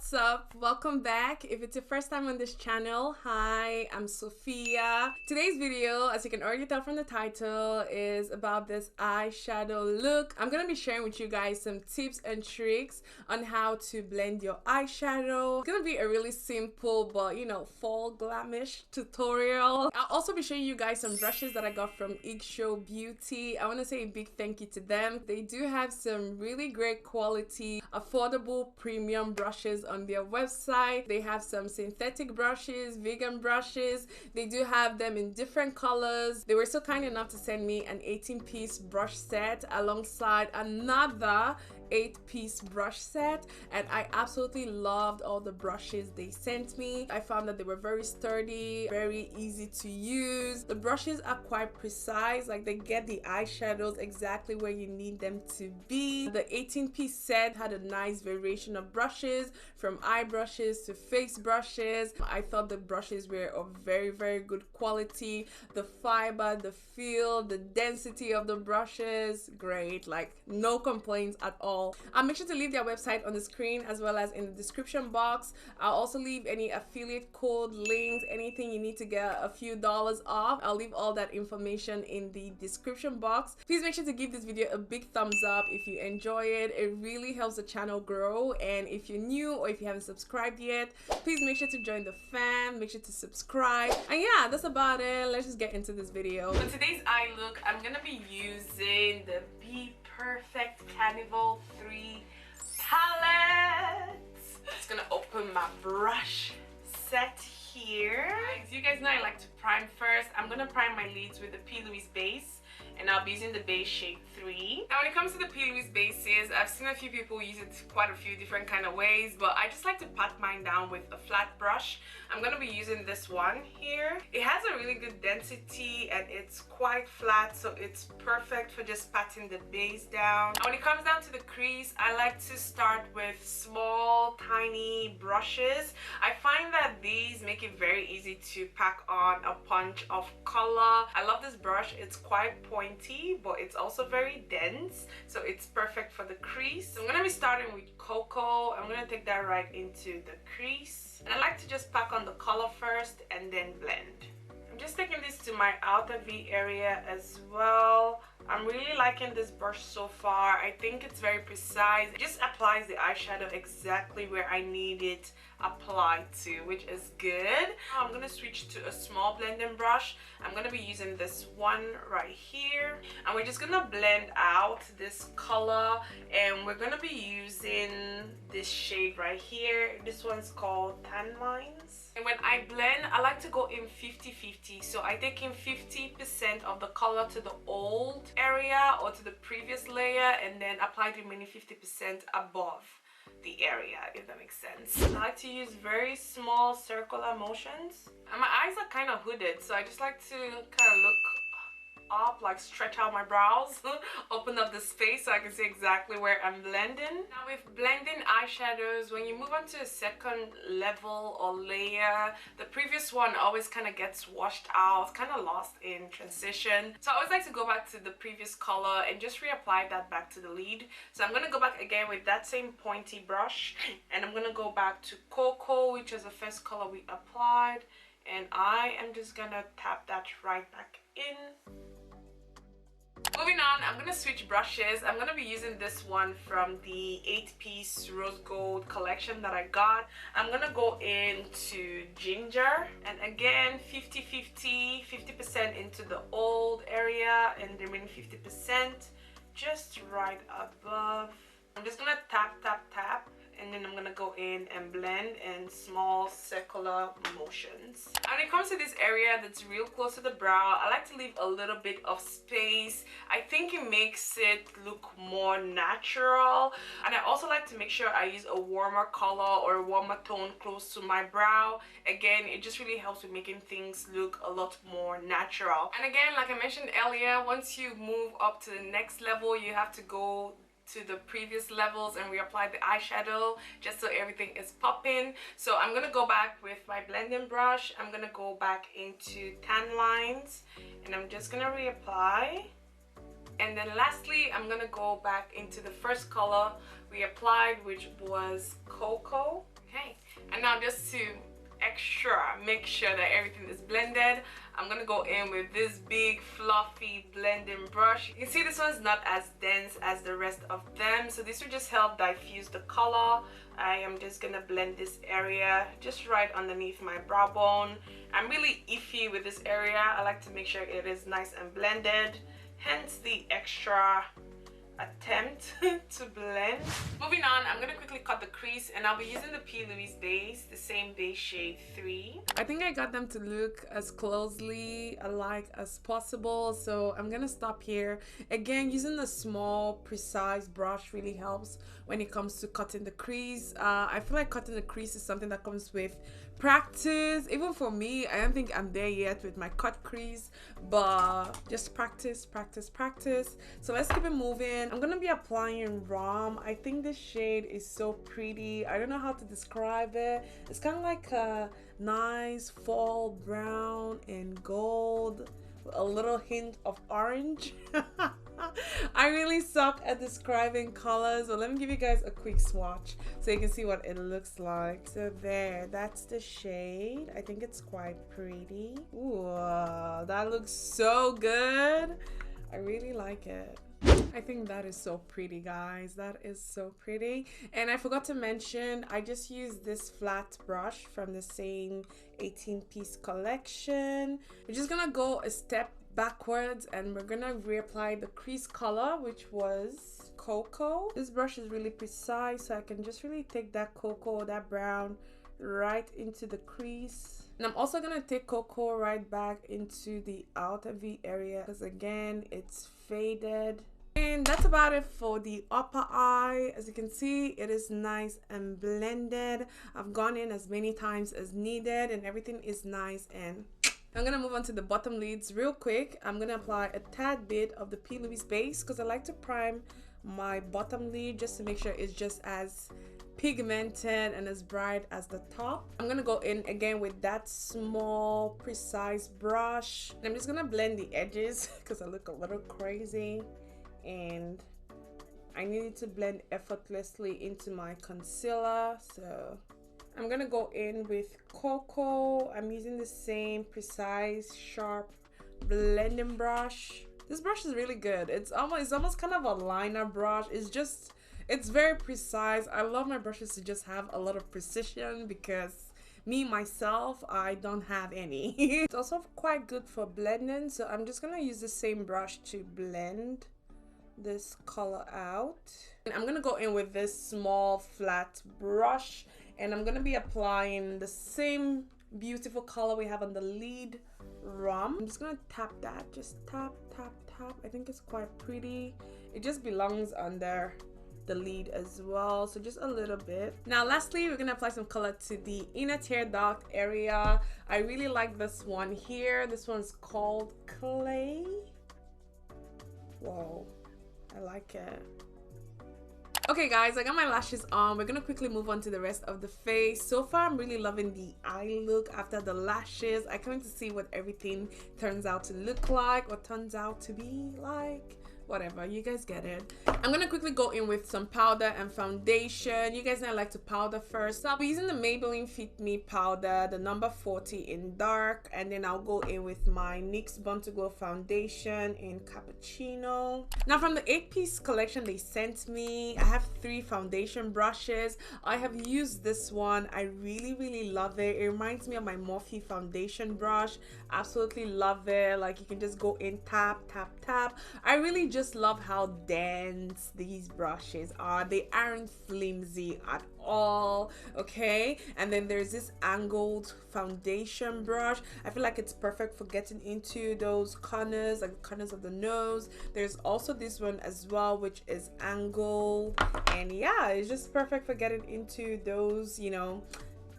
What's up? Welcome back. If it's your first time on this channel, hi, I'm Sophia. Today's video, as you can already tell from the title, is about this eyeshadow look. I'm gonna be sharing with you guys some tips and tricks on how to blend your eyeshadow. It's gonna be a really simple but fall glamish tutorial. I'll also be showing you guys some brushes that I got from Eigshow Beauty. I want to say a big thank you to them. They do have some really great quality, affordable premium brushes on their website. They have some synthetic brushes, vegan brushes. They do have them in different colors. They were so kind enough to send me an 18-piece brush set alongside another 8-piece brush set, and I absolutely loved all the brushes they sent me. I found that they were very sturdy, very easy to use. The brushes are quite precise, like they get the eyeshadows exactly where you need them to be. The 18-piece set had a nice variation of brushes, from eye brushes to face brushes. I thought the brushes were of very good quality. The fiber, the feel, the density of the brushes, great, like no complaints at all. I'll make sure to leave their website on the screen as well as in the description box. I'll also leave any affiliate code, links, anything you need to get a few dollars off. I'll leave all that information in the description box. Please make sure to give this video a big thumbs up if you enjoy it. It really helps the channel grow, and if you're new or if you haven't subscribed yet, please make sure to join the fam, make sure to subscribe. And yeah, that's about it. Let's just get into this video. For today's eye look, I'm gonna be using the BPerfect Carnival III palette. Just gonna open my brush set here. As you guys know, I like to prime first. I'm gonna prime my lids with the PLouise base, and I'll be using the base shade 3. Now when it comes to the PLouise bases, I've seen a few people use it quite a few different kind of ways, but I just like to pat mine down with a flat brush. I'm gonna be using this one here. It has a really good density and it's quite flat, so it's perfect for just patting the base down. Now when it comes down to the crease, I like to start with small tiny brushes. I find that these make it very easy to pack on a punch of color. I love this brush. It's quite pointy, but it's also very dense, so it's perfect for the crease. So I'm gonna be starting with Cocoa. I'm gonna take that right into the crease, and I like to just pack on the color first and then blend. I'm just taking this to my outer V area as well. I'm really liking this brush so far. I think it's very precise. It just applies the eyeshadow exactly where I need it applied to, which is good. Now I'm gonna switch to a small blending brush. I'm gonna be using this one right here, and we're just gonna blend out this color, and we're gonna be using this shade right here. This one's called Tan Lines. And when I blend, I like to go in 50-50. So I take in 50% of the color to the old area or to the previous layer, and then apply the remaining 50% above the area, if that makes sense. I like to use very small circular motions, and my eyes are kind of hooded, so I just like to kind of look up, like stretch out my brows, open up the space so I can see exactly where I'm blending. Now with blending eyeshadows, when you move on to a second level or layer, the previous one always kind of gets washed out, kind of lost in transition. So I always like to go back to the previous color and just reapply that back to the lid. So I'm gonna go back again with that same pointy brush, and I'm gonna go back to Cocoa, which is the first color we applied, and I am just gonna tap that right back in. Moving on, I'm gonna switch brushes. I'm gonna be using this one from the 8-piece rose gold collection that I got. I'm gonna go into Ginger, and again 50-50, 50% into the old area and the remaining 50% just right above. I'm just gonna tap, and then I'm gonna go in and blend in small circular motions. And when it comes to this area that's real close to the brow, I like to leave a little bit of space. I think it makes it look more natural, and I also like to make sure I use a warmer color or a warmer tone close to my brow. Again, it just really helps with making things look a lot more natural. And again, like I mentioned earlier, once you move up to the next level, you have to go to the previous levels and reapply the eyeshadow just so everything is popping. So I'm gonna go back with my blending brush. I'm gonna go back into Tan Lines, and I'm just gonna reapply. And then lastly, I'm gonna go back into the first color, we applied, which was Cocoa. Okay, and now just to make sure that everything is blended, I'm gonna go in with this big fluffy blending brush. You can see this one's not as dense as the rest of them, so this will just help diffuse the color. I am just gonna blend this area just right underneath my brow bone. I'm really iffy with this area. I like to make sure it is nice and blended, hence the extra attempt to blend. Moving on, I'm gonna quickly cut the crease, and I'll be using the PLouise base, the same base shade 3. I think I got them to look as closely alike as possible, so I'm gonna stop here. Again, using the small precise brush really helps when it comes to cutting the crease. I feel like cutting the crease is something that comes with practice. Even for me, I don't think I'm there yet with my cut crease, but just practice. So let's keep it moving. I'm gonna be applying Rum. I think this shade is so pretty. I don't know how to describe it. It's kind of like a nice fall brown and gold, a little hint of orange. I really suck at describing colors, but let me give you guys a quick swatch so you can see what it looks like. So there, that's the shade. I think it's quite pretty. Ooh, that looks so good. I really like it. I think that is so pretty, guys. That is so pretty. And I forgot to mention, I just used this flat brush from the same 18-piece collection. We're just gonna go a step backwards and we're gonna reapply the crease color, which was Cocoa. This brush is really precise, so I can just really take that cocoa, that brown, right into the crease. And I'm also gonna take Cocoa right back into the outer V area because again, it's faded. And that's about it for the upper eye. As you can see, it is nice and blended. I've gone in as many times as needed and everything is nice. And I'm gonna move on to the bottom lids real quick. I'm gonna apply a tad bit of the PLouise base because I like to prime my bottom lid just to make sure it's just as pigmented and as bright as the top. I'm gonna go in again with that small precise brush. And I'm just gonna blend the edges because I look a little crazy and I needed to blend effortlessly into my concealer, so I'm gonna go in with Cocoa. I'm using the same precise sharp blending brush. This brush is really good. It's almost kind of a liner brush. It's very precise. I love my brushes to just have a lot of precision because me myself, I don't have any. It's also quite good for blending, so I'm just gonna use the same brush to blend this color out. And I'm gonna go in with this small flat brush and I'm gonna be applying the same beautiful color we have on the lid, Rum. I'm just gonna tap that, just tap. I think it's quite pretty. It just belongs under the lid as well, so just a little bit. Now lastly, we're gonna apply some color to the inner tear duct area. I really like this one here. This one's called Clay. Whoa, I like it. Okay guys, I got my lashes on. We're gonna quickly move on to the rest of the face. So far, I'm really loving the eye look after the lashes. I can't wait to see what everything turns out to look like, or turns out to be like. Whatever, you guys get it. I'm gonna quickly go in with some powder and foundation. You guys know I like to powder first, so I'll be using the Maybelline Fit Me powder, the number 40 in dark, and then I'll go in with my NYX Born to Glow foundation in Cappuccino. Now from the 8-piece collection they sent me, I have 3 foundation brushes. I have used this one. I really love it. It reminds me of my Morphe foundation brush. Absolutely love it. Like, you can just go in, tap. I really just love how dense these brushes are. They aren't flimsy at all, okay? And then there's this angled foundation brush. I feel like it's perfect for getting into those corners, like the corners of the nose. There's also this one as well, which is angled, and yeah, it's just perfect for getting into those, you know,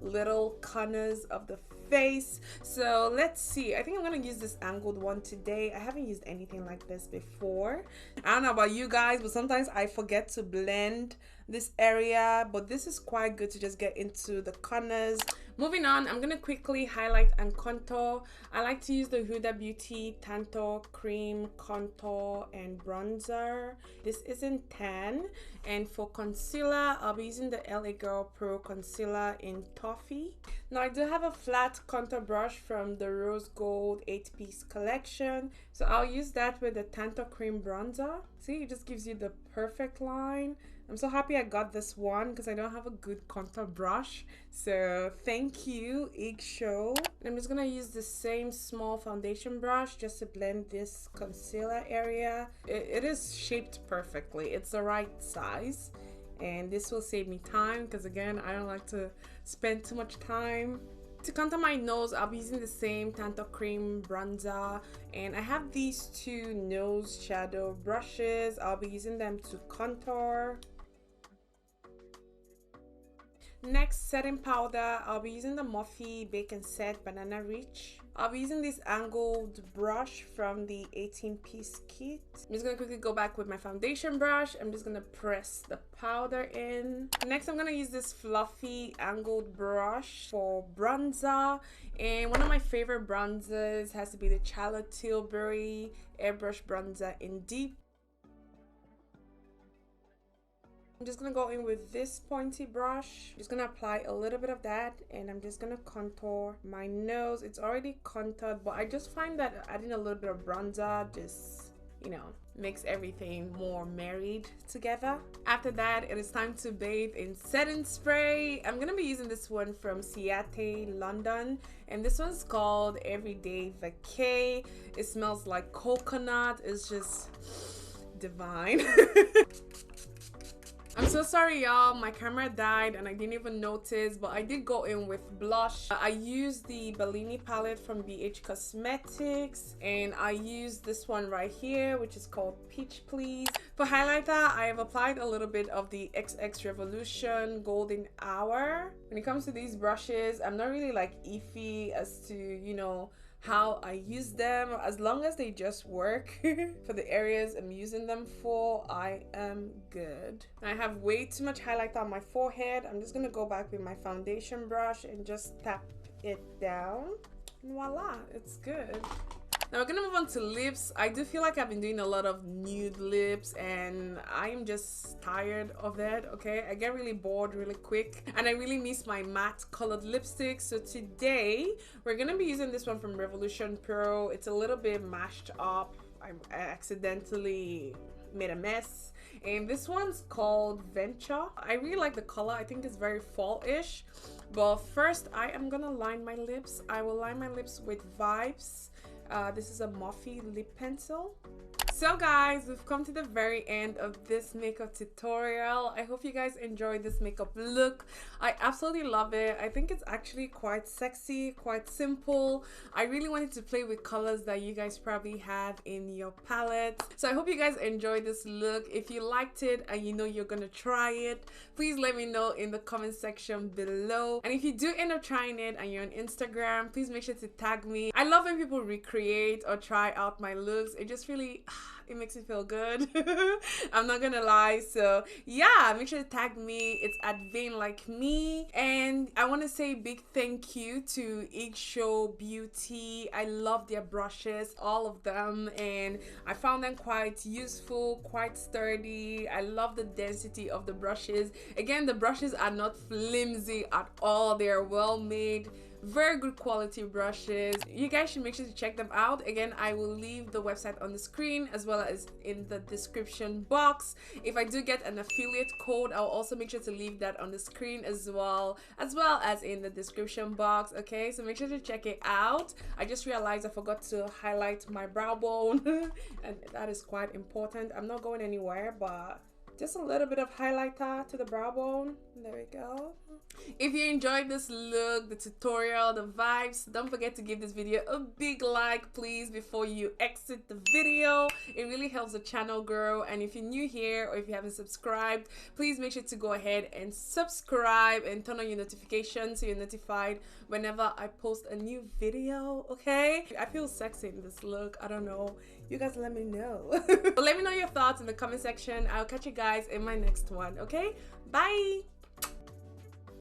little corners of the face. So let's see, I think I'm gonna use this angled one today. I haven't used anything like this before. I don't know about you guys, but sometimes I forget to blend this area, but this is quite good to just get into the corners. Moving on, I'm gonna quickly highlight and contour. I like to use the Huda Beauty Tantour Cream Contour and Bronzer. This is in tan. And for concealer, I'll be using the LA Girl Pro Concealer in Toffee. Now, I do have a flat contour brush from the Rose Gold 8-piece collection. So I'll use that with the Tantour Cream Bronzer. See, it just gives you the perfect line. I'm so happy I got this one because I don't have a good contour brush. So thank you, Eigshow. I'm just gonna use the same small foundation brush just to blend this concealer area. It is shaped perfectly. It's the right size. And this will save me time because again, I don't like to spend too much time. To contour my nose, I'll be using the same Tantour Cream Bronzer, and I have these two nose shadow brushes. I'll be using them to contour. Next, setting powder, I'll be using the Morphe Bake and Set Banana Rich. I'll be using this angled brush from the 18-piece kit. I'm just gonna quickly go back with my foundation brush. I'm just gonna press the powder in. Next, I'm gonna use this fluffy angled brush for bronzer. And one of my favorite bronzers has to be the Tilbury Airbrush Bronzer in Deep. I'm just gonna go in with this pointy brush. I'm just gonna apply a little bit of that, and I'm just gonna contour my nose. It's already contoured, but I just find that adding a little bit of bronzer just, you know, makes everything more married together. After that, it is time to bathe in setting spray. I'm gonna be using this one from Ciate, London, and this one's called Everyday Vacay. It smells like coconut. It's just divine. I'm so sorry, y'all. My camera died and I didn't even notice, but I did go in with blush. I used the Bellini palette from BPerfect Cosmetics, and I used this one right here, which is called PLouise. For highlighter, I have applied a little bit of the XX Revolution Golden Hour. When it comes to these brushes, I'm not really like iffy as to, you know, how I use them. As long as they just work for the areas I'm using them for, I am good. I have way too much highlighter on my forehead. I'm just gonna go back with my foundation brush and just tap it down, and voila, it's good. Now we're gonna move on to lips. I do feel like I've been doing a lot of nude lips and I am just tired of it, okay? I get really bored really quick and I really miss my matte colored lipstick. So today we're gonna be using this one from Revolution Pro. It's a little bit mashed up. I accidentally made a mess. And this one's called Venture. I really like the color. I think it's very fall-ish. But first I am gonna line my lips. I will line my lips with Vibes. This is a Morphe lip pencil. So guys, we've come to the very end of this makeup tutorial. I hope you guys enjoyed this makeup look. I absolutely love it. I think it's actually quite sexy, quite simple. I really wanted to play with colors that you guys probably have in your palette. So I hope you guys enjoyed this look. If you liked it and you know you're gonna try it, please let me know in the comment section below. And if you do end up trying it and you're on Instagram, please make sure to tag me. I love when people recreate or try out my looks. It just really, it makes me feel good. I'm not gonna lie. So yeah, make sure to tag me. It's at Vain Like Me. And I want to say big thank you to Eigshow Beauty. I love their brushes, all of them, and I found them quite useful, quite sturdy. I love the density of the brushes. Again, the brushes are not flimsy at all. They are well made, very good quality brushes. You guys should make sure to check them out. Again, I will leave the website on the screen as well as in the description box. If I do get an affiliate code, I'll also make sure to leave that on the screen as well as in the description box. Okay, so make sure to check it out. I just realized I forgot to highlight my brow bone and that is quite important. I'm not going anywhere, but just a little bit of highlighter to the brow bone. There we go. If you enjoyed this look, the tutorial, the vibes, don't forget to give this video a big like, please, before you exit the video. It really helps the channel grow. And if you're new here or if you haven't subscribed, please make sure to go ahead and subscribe and turn on your notifications so you're notified whenever I post a new video, okay? I feel sexy in this look. I don't know. You guys let me know. But let me know your thoughts in the comment section. I'll catch you guys guys in my next one. Okay, bye.